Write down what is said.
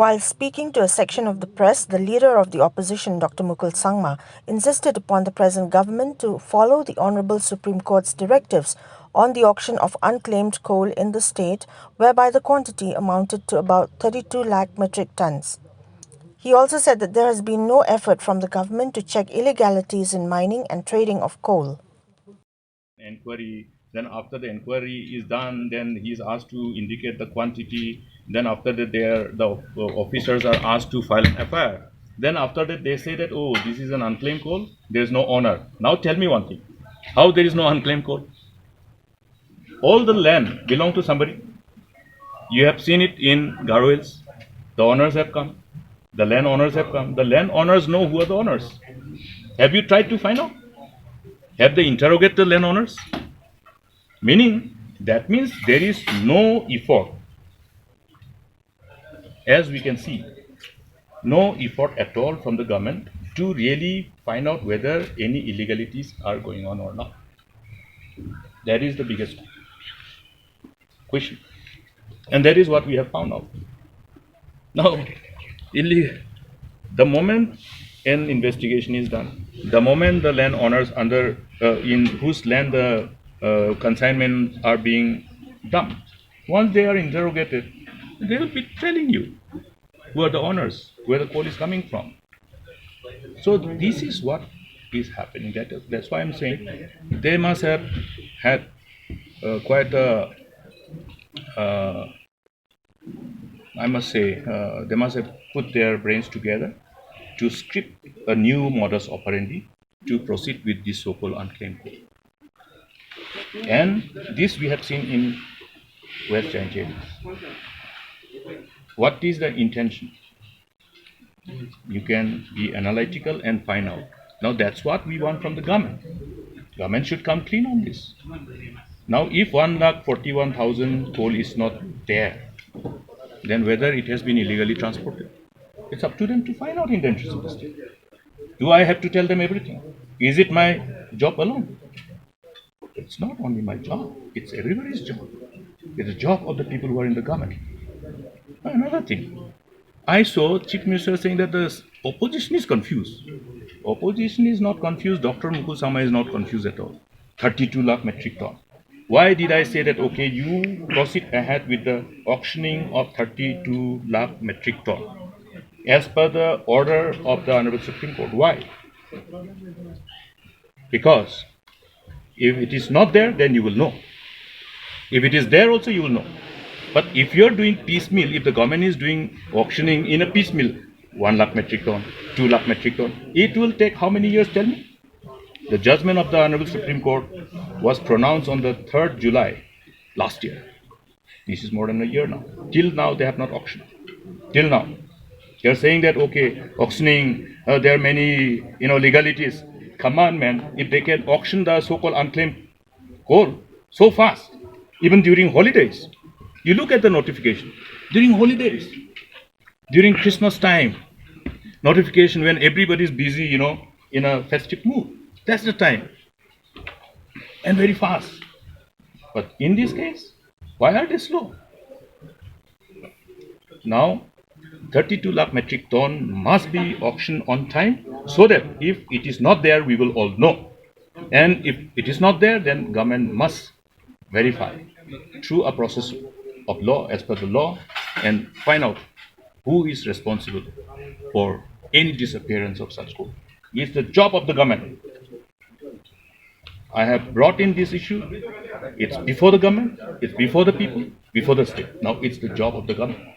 While speaking to a section of the press, the leader of the opposition, Dr. Mukul Sangma, insisted upon the present government to follow the Honourable Supreme Court's directives on the auction of unclaimed coal in the state, whereby the quantity amounted to about 32 lakh metric tons. He also said that there has been no effort from the government to check illegalities in mining and trading of coal. Inquiry, then after the inquiry is done, then he is asked to indicate the quantity. Then after that, the officers are asked to file an FIR. Then after that, they say that, oh, this is an unclaimed coal, there is no owner. Now tell me one thing, how there is no unclaimed coal? All the land belong to somebody. You have seen it in Garo Hills. The owners have come. The land owners have come. The land owners know who are the owners. Have you tried to find out? Have they interrogated the land owners? Meaning, that means there is no effort. As we can see, no effort at all from the government to really find out whether any illegalities are going on or not. That is the biggest question. And that is what we have found out. Now, the moment an investigation is done, the moment the land owners in whose land the consignments are being dumped, once they are interrogated, they will be telling you who are the owners, where the coal is coming from. So this is what is happening. That's why I'm saying they must have had quite a I must say, they must have put their brains together to script a new modus operandi to proceed with this so-called unclaimed coal. And this we have seen in West Giant Areas. What is the intention? You can be analytical and find out. Now that's what we want from the government. Government should come clean on this. Now if 1,41,000 coal is not there, then whether it has been illegally transported, it's up to them to find out in the interest of the state. Do I have to tell them everything? Is it my job alone? It's not only my job, it's everybody's job. It's the job of the people who are in the government. Another thing, I saw Chief Minister saying that the opposition is confused. Opposition is not confused, Dr. Mukul Sangma is not confused at all. 32 lakh metric ton. Why did I say that, okay, you proceed ahead with the auctioning of 32 lakh metric ton as per the order of the Honourable Supreme Court? Why? Because if it is not there, then you will know. If it is there also, you will know. But if you are doing piecemeal, if the government is doing auctioning in a piecemeal, 1 lakh metric ton, 2 lakh metric ton, it will take how many years, tell me? The judgment of the Honourable Supreme Court was pronounced on the 3rd July last year. This is more than a year now. Till now, they have not auctioned. Till now. They are saying that, okay, auctioning, there are many, legalities. Come on, man. If they can auction the so-called unclaimed coal so fast, even during holidays. You look at the notification. During holidays, during Christmas time, notification when everybody is busy, in a festive mood. That's the time. And very fast. But in this case, why are they slow? Now, 32 lakh metric ton must be auctioned on time so that if it is not there, we will all know. And if it is not there, then government must verify through a process of law as per the law and find out who is responsible for any disappearance of such coal. It's the job of the government. I have brought in this issue. It's before the government, it's before the people, before the state. Now it's the job of the government.